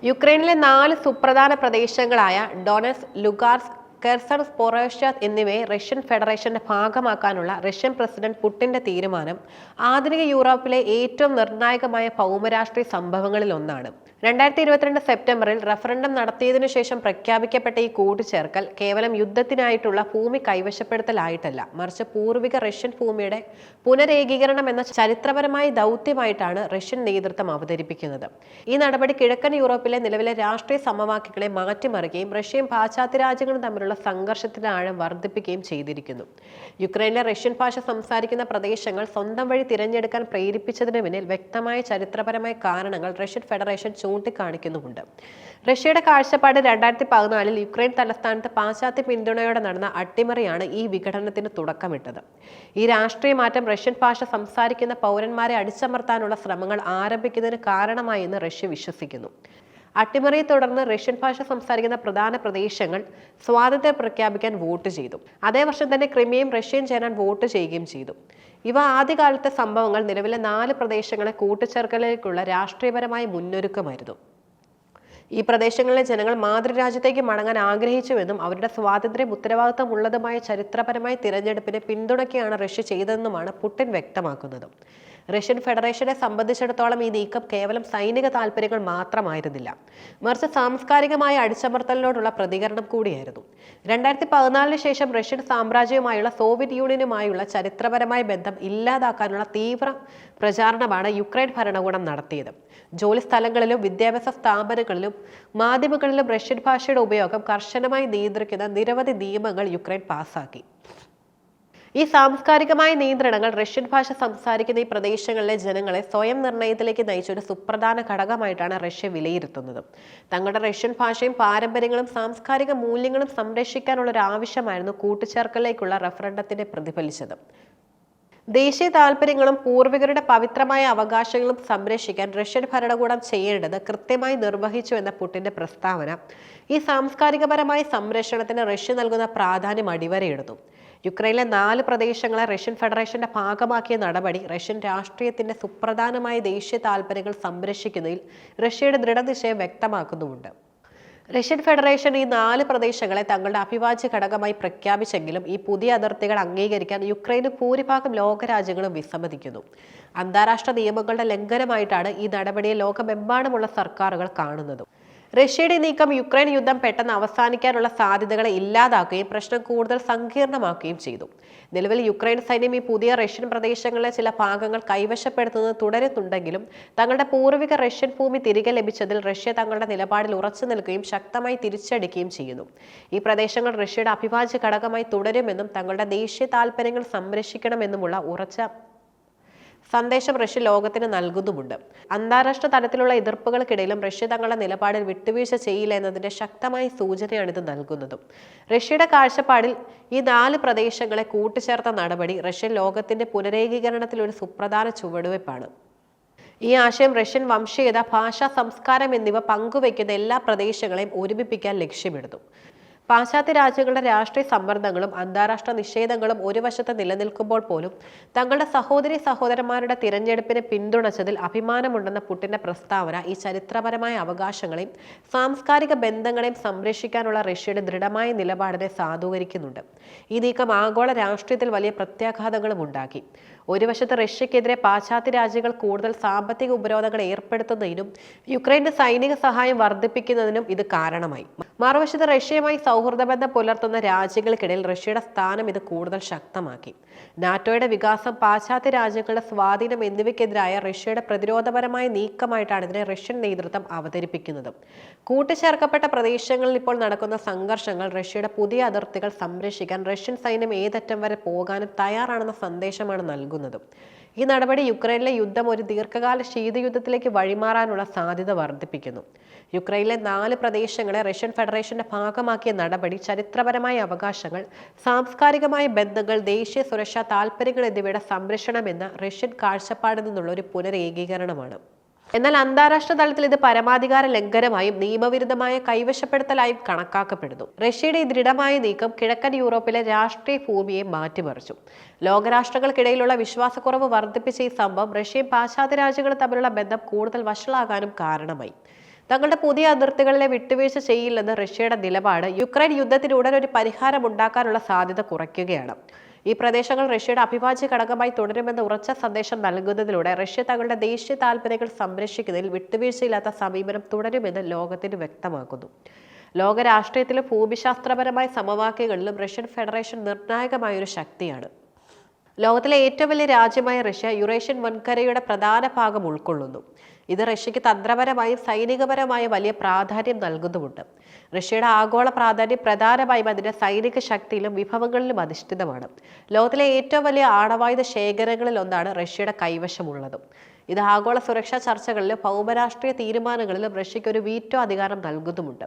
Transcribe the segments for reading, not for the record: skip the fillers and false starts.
യുക്രൈനിലെ 4 സുപ്രധാന പ്രദേശങ്ങളായ ഡൊനെറ്റ്സ്ക്, ലുഗാൻസ്ക്, കെർസൺ, സ്പോറോഷ്യ എന്നിവയെ റഷ്യൻ ഫെഡറേഷന്റെ ഭാഗമാക്കാനുള്ള റഷ്യൻ പ്രസിഡന്റ് പുടിന്റെ തീരുമാനം ആധുനിക യൂറോപ്പിലെ ഏറ്റവും നിർണായകമായ ഭൗമരാഷ്ട്രീയ സംഭവങ്ങളിൽ ഒന്നാണ്. 2022 സെപ്റ്റംബറിൽ റഫറൻഡം നടത്തിയതിനു ശേഷം പ്രഖ്യാപിക്കപ്പെട്ട ഈ കൂട്ടിച്ചേർക്കൽ കേവലം യുദ്ധത്തിനായിട്ടുള്ള ഭൂമി കൈവശപ്പെടുത്തലായിട്ടല്ല, മറിച്ച് പൂർവിക റഷ്യൻ ഭൂമിയുടെ പുനരേകീകരണം എന്ന ചരിത്രപരമായ ദൗത്യമായിട്ടാണ് റഷ്യൻ നേതൃത്വം അവതരിപ്പിക്കുന്നത്. ഈ നടപടി കിഴക്കൻ യൂറോപ്പിലെ നിലവിലെ രാഷ്ട്രീയ സമവാക്യങ്ങളെ മാറ്റിമറിക്കുകയും റഷ്യയും പാശ്ചാത്യ രാജ്യങ്ങളും തമ്മിലുള്ള സംഘർഷത്തിന്റെ ആഴം വർദ്ധിപ്പിക്കുകയും ചെയ്തിരിക്കുന്നു. യുക്രൈനിലെ റഷ്യൻ ഭാഷ സംസാരിക്കുന്ന പ്രദേശങ്ങൾ സ്വന്തം വഴി തിരഞ്ഞെടുക്കാൻ പ്രേരിപ്പിച്ചതിന് പിന്നിൽ വ്യക്തമായ ചരിത്രപരമായ കാരണങ്ങൾ റഷ്യൻ ഫെഡറേഷൻ ചൂണ്ടിക്കാണിക്കുന്നുമുണ്ട്. റഷ്യയുടെ കാഴ്ചപ്പാട് 2014 യുക്രൈൻ തലസ്ഥാനത്ത് പാശ്ചാത്യ പിന്തുണയോടെ നടന്ന അട്ടിമറിയാണ് ഈ വിഘടനത്തിന് തുടക്കമിട്ടത്. ഈ രാഷ്ട്രീയ മാറ്റം റഷ്യൻ ഭാഷ സംസാരിക്കുന്ന പൗരന്മാരെ അടിച്ചമർത്താനുള്ള ശ്രമങ്ങൾ ആരംഭിക്കുന്നതിന് കാരണമായി എന്ന് റഷ്യ വിശ്വസിക്കുന്നു. അട്ടിമറിയെ തുടർന്ന് റഷ്യൻ ഭാഷ സംസാരിക്കുന്ന പ്രധാന പ്രദേശങ്ങൾ സ്വാതന്ത്ര്യം പ്രഖ്യാപിക്കാൻ വോട്ട് ചെയ്തു. അതേ വർഷം തന്നെ ക്രിമിയയും റഷ്യയും ചേരാൻ വോട്ട് ചെയ്യുകയും ചെയ്തു. ഇവ ആദ്യകാലത്തെ സംഭവങ്ങൾ നിലവിലെ 4 പ്രദേശങ്ങളെ കൂട്ടിച്ചേർക്കലിലേക്കുള്ള രാഷ്ട്രീയപരമായ മുന്നൊരുക്കമായിരുന്നു. ഈ പ്രദേശങ്ങളിലെ ജനങ്ങൾ മാതൃരാജ്യത്തേക്ക് മടങ്ങാൻ ആഗ്രഹിച്ചുവെന്നും അവരുടെ സ്വാതന്ത്ര്യം ഉത്തരവാദിത്തമുള്ളതുമായ ചരിത്രപരമായ തിരഞ്ഞെടുപ്പിനെ പിന്തുണയ്ക്കുകയാണ് റഷ്യ ചെയ്തതെന്നുമാണ് പുടിൻ വ്യക്തമാക്കുന്നത്. റഷ്യൻ ഫെഡറേഷനെ സംബന്ധിച്ചിടത്തോളം ഈ നീക്കം കേവലം സൈനിക താല്പര്യങ്ങൾ മാത്രമായിരുന്നില്ല, മറിച്ച് സാംസ്കാരികമായ അടിച്ചമർത്തലിനോടുള്ള പ്രതികരണം കൂടിയായിരുന്നു. 2014 ശേഷം റഷ്യൻ സാമ്രാജ്യവുമായുള്ള സോവിയറ്റ് യൂണിയനുമായുള്ള ചരിത്രപരമായ ബന്ധം ഇല്ലാതാക്കാനുള്ള തീവ്ര പ്രചാരണമാണ് യുക്രൈൻ ഭരണകൂടം നടത്തിയത്. ജോലി സ്ഥലങ്ങളിലും വിദ്യാഭ്യാസ സ്ഥാപനങ്ങളിലും മാധ്യമങ്ങളിലും റഷ്യൻ ഭാഷയുടെ ഉപയോഗം കർശനമായി നിയന്ത്രിക്കുന്ന നിരവധി നിയമങ്ങൾ യുക്രൈൻ പാസാക്കി. ഈ സാംസ്കാരികമായ നിയന്ത്രണങ്ങൾ റഷ്യൻ ഭാഷ സംസാരിക്കുന്ന ഈ പ്രദേശങ്ങളിലെ ജനങ്ങളെ സ്വയം നിർണയത്തിലേക്ക് നയിച്ച ഒരു സുപ്രധാന ഘടകമായിട്ടാണ് റഷ്യ വിലയിരുത്തുന്നത്. തങ്ങളുടെ റഷ്യൻ ഭാഷയും പാരമ്പര്യങ്ങളും സാംസ്കാരിക മൂല്യങ്ങളും സംരക്ഷിക്കാനുള്ള ഒരു ആവശ്യമായിരുന്നു കൂട്ടിച്ചേർക്കലിലേക്കുള്ള റഫറൻഡത്തിന്റെ പ്രതിഫലിച്ചത്. ദേശീയ താൽപര്യങ്ങളും പൂർവികരുടെ പവിത്രമായ അവകാശങ്ങളും സംരക്ഷിക്കാൻ റഷ്യൻ ഭരണകൂടം ചെയ്യേണ്ടത് കൃത്യമായി നിർവഹിച്ചു എന്ന പുടിന്റെ പ്രസ്താവന ഈ സാംസ്കാരികപരമായ സംരക്ഷണത്തിന് റഷ്യ നൽകുന്ന പ്രാധാന്യം അടിവരയിടുന്നു. യുക്രൈനിലെ 4 പ്രദേശങ്ങളെ റഷ്യൻ ഫെഡറേഷന്റെ ഭാഗമാക്കിയ നടപടി റഷ്യൻ രാഷ്ട്രീയത്തിന്റെ സുപ്രധാനമായ ദേശീയ താൽപര്യങ്ങൾ സംരക്ഷിക്കുന്നതിൽ റഷ്യയുടെ ദൃഢനിശ്ചയം വ്യക്തമാക്കുന്നുമുണ്ട്. റഷ്യൻ ഫെഡറേഷൻ ഈ 4 പ്രദേശങ്ങളെ തങ്ങളുടെ അവിഭാജ്യ ഘടകമായി പ്രഖ്യാപിച്ചെങ്കിലും ഈ പുതിയ അതിർത്തികൾ അംഗീകരിക്കാൻ യുക്രൈന് ഭൂരിഭാഗം ലോകരാജ്യങ്ങളും വിസമ്മതിക്കുന്നു. അന്താരാഷ്ട്ര നിയമങ്ങളുടെ ലംഘനമായിട്ടാണ് ഈ നടപടിയെ ലോകമെമ്പാടുമുള്ള സർക്കാരുകൾ കാണുന്നത്. റഷ്യയുടെ നീക്കം യുക്രൈൻ യുദ്ധം പെട്ടെന്ന് അവസാനിക്കാനുള്ള സാധ്യതകളെ ഇല്ലാതാക്കുകയും പ്രശ്നം കൂടുതൽ സങ്കീർണമാക്കുകയും ചെയ്തു. നിലവിൽ യുക്രൈൻ സൈന്യം ഈ പുതിയ റഷ്യൻ പ്രദേശങ്ങളിലെ ചില ഭാഗങ്ങൾ കൈവശപ്പെടുത്തുന്നത് തുടരുന്നുണ്ടെങ്കിലും തങ്ങളുടെ പൂർവിക റഷ്യൻ ഭൂമി തിരികെ ലഭിച്ചതിൽ റഷ്യ തങ്ങളുടെ നിലപാടിൽ ഉറച്ചു നിൽക്കുകയും ശക്തമായി തിരിച്ചടിക്കുകയും ചെയ്യുന്നു. ഈ പ്രദേശങ്ങൾ റഷ്യയുടെ അവിഭാജ്യ ഘടകമായി തുടരുമെന്നും തങ്ങളുടെ ദേശീയ താൽപര്യങ്ങൾ സംരക്ഷിക്കണമെന്നുമുള്ള ഉറച്ച സന്ദേശം റഷ്യ ലോകത്തിന് നൽകുന്നുമുണ്ട്. അന്താരാഷ്ട്ര തലത്തിലുള്ള എതിർപ്പുകൾക്കിടയിലും റഷ്യ തങ്ങളുടെ നിലപാടിൽ വിട്ടുവീഴ്ച ചെയ്യില്ല എന്നതിന്റെ ശക്തമായ സൂചനയാണ് ഇത് നൽകുന്നത്. റഷ്യയുടെ കാഴ്ചപ്പാടിൽ ഈ 4 പ്രദേശങ്ങളെ കൂട്ടിച്ചേർത്ത നടപടി റഷ്യൻ ലോകത്തിന്റെ പുനരേകീകരണത്തിൽ ഒരു സുപ്രധാന ചുവടുവയ്പ്പാണ്. ഈ ആശയം റഷ്യൻ വംശീയത, ഭാഷ, സംസ്കാരം എന്നിവ പങ്കുവയ്ക്കുന്ന എല്ലാ പ്രദേശങ്ങളെയും ഒരുമിപ്പിക്കാൻ ലക്ഷ്യമിടുന്നു. പാശ്ചാത്യ രാജ്യങ്ങളുടെ രാഷ്ട്രീയ സമ്മർദ്ദങ്ങളും അന്താരാഷ്ട്ര നിഷേധങ്ങളും ഒരു വശത്ത് നിലനിൽക്കുമ്പോൾ പോലും തങ്ങളുടെ സഹോദരന്മാരുടെ തിരഞ്ഞെടുപ്പിനെ പിന്തുണച്ചതിൽ അഭിമാനമുണ്ടെന്ന പുടിന്റെ പ്രസ്താവന ഈ ചരിത്രപരമായ അവകാശങ്ങളെയും സാംസ്കാരിക ബന്ധങ്ങളെയും സംരക്ഷിക്കാനുള്ള റഷ്യയുടെ ദൃഢമായ നിലപാടിനെ സാധൂകരിക്കുന്നുണ്ട്. ഈ നീക്കം ആഗോള രാഷ്ട്രീയത്തിൽ വലിയ പ്രത്യാഘാതങ്ങളും ഉണ്ടാക്കി. ഒരു വശത്ത് റഷ്യക്കെതിരെ പാശ്ചാത്യ രാജ്യങ്ങൾ കൂടുതൽ സാമ്പത്തിക ഉപരോധങ്ങൾ ഏർപ്പെടുത്തുന്നതിനും യുക്രൈന് സൈനിക സഹായം വർദ്ധിപ്പിക്കുന്നതിനും ഇത് കാരണമായി. മറുവശത്ത് റഷ്യയുമായി സൗഹൃദ ബന്ധം പുലർത്തുന്ന രാജ്യങ്ങൾക്കിടയിൽ റഷ്യയുടെ സ്ഥാനം ഇത് കൂടുതൽ ശക്തമാക്കി. നാറ്റോയുടെ വികാസം, പാശ്ചാത്യ രാജ്യങ്ങളുടെ സ്വാധീനം എന്നിവയ്ക്കെതിരായ റഷ്യയുടെ പ്രതിരോധപരമായ നീക്കമായിട്ടാണ് ഇതിനെ റഷ്യൻ നേതൃത്വം അവതരിപ്പിക്കുന്നത്. കൂട്ടിച്ചേർക്കപ്പെട്ട പ്രദേശങ്ങളിൽ ഇപ്പോൾ നടക്കുന്ന സംഘർഷങ്ങൾ റഷ്യയുടെ പുതിയ അതിർത്തികൾ സംരക്ഷിക്കാൻ റഷ്യൻ സൈന്യം ഏതറ്റം വരെ പോകാനും തയ്യാറാണെന്ന സന്ദേശമാണ് നൽകുന്നത്. ഈ നടപടി യുക്രൈനിലെ യുദ്ധം ഒരു ദീർഘകാല ശീതയുദ്ധത്തിലേക്ക് വഴിമാറാനുള്ള സാധ്യത വർദ്ധിപ്പിക്കുന്നു. യുക്രൈനിലെ 4 പ്രദേശങ്ങളെ റഷ്യൻ ഫെഡറേഷന്റെ ഭാഗമാക്കിയ നടപടി ചരിത്രപരമായ അവകാശങ്ങൾ, സാംസ്കാരികമായ ബന്ധങ്ങൾ, ദേശീയ സുരക്ഷാ താൽപര്യങ്ങൾ എന്നിവയുടെ സംരക്ഷണം എന്ന റഷ്യൻ കാഴ്ചപ്പാടിൽ നിന്നുള്ള ഒരു പുനരേകീകരണമാണ്. എന്നാൽ അന്താരാഷ്ട്ര തലത്തിൽ ഇത് പരമാധികാര ലംഘനമായും നിയമവിരുദ്ധമായ കൈവശപ്പെടുത്തലായും കണക്കാക്കപ്പെടുന്നു. റഷ്യയുടെ ഈ ദൃഢമായ നീക്കം കിഴക്കൻ യൂറോപ്പിലെ രാഷ്ട്രീയ ഭൂമിയെ മാറ്റിമറിച്ചു. ലോകരാഷ്ട്രങ്ങൾക്കിടയിലുള്ള വിശ്വാസക്കുറവ് വർദ്ധിപ്പിച്ച ഈ സംഭവം റഷ്യയും പാശ്ചാത്യ രാജ്യങ്ങളും തമ്മിലുള്ള ബന്ധം കൂടുതൽ വഷളാകാനും കാരണമായി. തങ്ങളുടെ പുതിയ അതിർത്തികളിലെ വിട്ടുവീഴ്ച ചെയ്യില്ലെന്ന് റഷ്യയുടെ നിലപാട് യുക്രൈൻ യുദ്ധത്തിന് ഉടൻ ഒരു പരിഹാരമുണ്ടാക്കാനുള്ള സാധ്യത കുറയ്ക്കുകയാണ്. ഈ പ്രദേശങ്ങൾ റഷ്യയുടെ അവിഭാജ്യ ഘടകമായി തുടരുമെന്ന് ഉറച്ച സന്ദേശം നൽകുന്നതിലൂടെ റഷ്യ തങ്ങളുടെ ദേശീയ താൽപര്യങ്ങൾ സംരക്ഷിക്കുന്നതിൽ വിട്ടുവീഴ്ചയില്ലാത്ത സമീപനം തുടരുമെന്ന് ലോകത്തിന് വ്യക്തമാക്കുന്നു. ലോക രാഷ്ട്രീയത്തിലും ഭൂമിശാസ്ത്രപരമായ സമവാക്യങ്ങളിലും റഷ്യൻ ഫെഡറേഷൻ നിർണായകമായ ഒരു ശക്തിയാണ്. ലോകത്തിലെ ഏറ്റവും വലിയ രാജ്യമായ റഷ്യ യുറേഷ്യൻ വൻകരയുടെ പ്രധാന ഭാഗം ഉൾക്കൊള്ളുന്നു. ഇത് റഷ്യക്ക് തന്ത്രപരമായും സൈനികപരമായും വലിയ പ്രാധാന്യം നൽകുന്നുമുണ്ട്. റഷ്യയുടെ ആഗോള പ്രാധാന്യം പ്രധാനമായും അതിന്റെ സൈനിക ശക്തിയിലും വിഭവങ്ങളിലും അധിഷ്ഠിതമാണ്. ലോകത്തിലെ ഏറ്റവും വലിയ ആണവായുധ ശേഖരങ്ങളിൽ ഒന്നാണ് റഷ്യയുടെ കൈവശമുള്ളതും. ഇത് ആഗോള സുരക്ഷാ ചർച്ചകളിലും ഭൗമരാഷ്ട്രീയ തീരുമാനങ്ങളിലും റഷ്യയ്ക്ക് ഒരു വീറ്റോ അധികാരം നൽകുന്നുമുണ്ട്.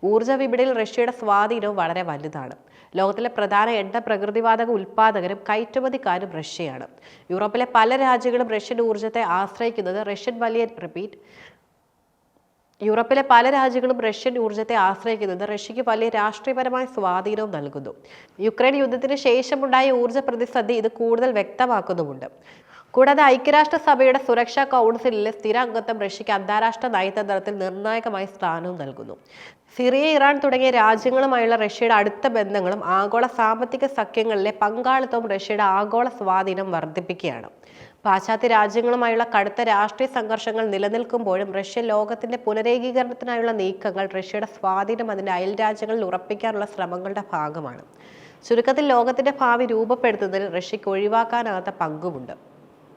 ഊർജ്ജ വിപണിയിൽ റഷ്യയുടെ സ്വാധീനവും വളരെ വലുതാണ്. ലോകത്തിലെ പ്രധാന എണ്ണ പ്രകൃതിവാതക ഉൽപ്പാദകരും കയറ്റുമതിക്കാരും റഷ്യയാണ്. യൂറോപ്പിലെ പല രാജ്യങ്ങളും റഷ്യൻ ഊർജ്ജത്തെ ആശ്രയിക്കുന്നത് റഷ്യയ്ക്ക് വലിയ രാഷ്ട്രീയപരമായ സ്വാധീനവും നൽകുന്നു. യുക്രൈൻ യുദ്ധത്തിന് ശേഷമുണ്ടായ ഊർജ്ജ പ്രതിസന്ധി ഇത് കൂടുതൽ വ്യക്തമാക്കുന്നുമുണ്ട്. കൂടാതെ ഐക്യരാഷ്ട്രസഭയുടെ സുരക്ഷാ കൗൺസിലിലെ സ്ഥിര അംഗത്വം റഷ്യയ്ക്ക് അന്താരാഷ്ട്ര നയതന്ത്രത്തിൽ നിർണായകമായ സ്ഥാനവും നൽകുന്നു. സിറിയ, ഇറാൻ തുടങ്ങിയ രാജ്യങ്ങളുമായുള്ള റഷ്യയുടെ അടുത്ത ബന്ധങ്ങളും ആഗോള സാമ്പത്തിക സഖ്യങ്ങളിലെ പങ്കാളിത്തവും റഷ്യയുടെ ആഗോള സ്വാധീനം വർദ്ധിപ്പിക്കുകയാണ്. പാശ്ചാത്യ രാജ്യങ്ങളുമായുള്ള കടുത്ത രാഷ്ട്രീയ സംഘർഷങ്ങൾ നിലനിൽക്കുമ്പോഴും റഷ്യ ലോകത്തിന്റെ പുനരേകീകരണത്തിനായുള്ള നീക്കങ്ങൾ റഷ്യയുടെ സ്വാധീനം അതിന്റെ അയൽ രാജ്യങ്ങളിൽ ഉറപ്പിക്കാനുള്ള ശ്രമങ്ങളുടെ ഭാഗമാണ്. ചുരുക്കത്തിൽ ലോകത്തിന്റെ ഭാവി രൂപപ്പെടുത്തുന്നതിൽ റഷ്യയ്ക്ക് ഒഴിവാക്കാനാകാത്ത പങ്കുമുണ്ട്.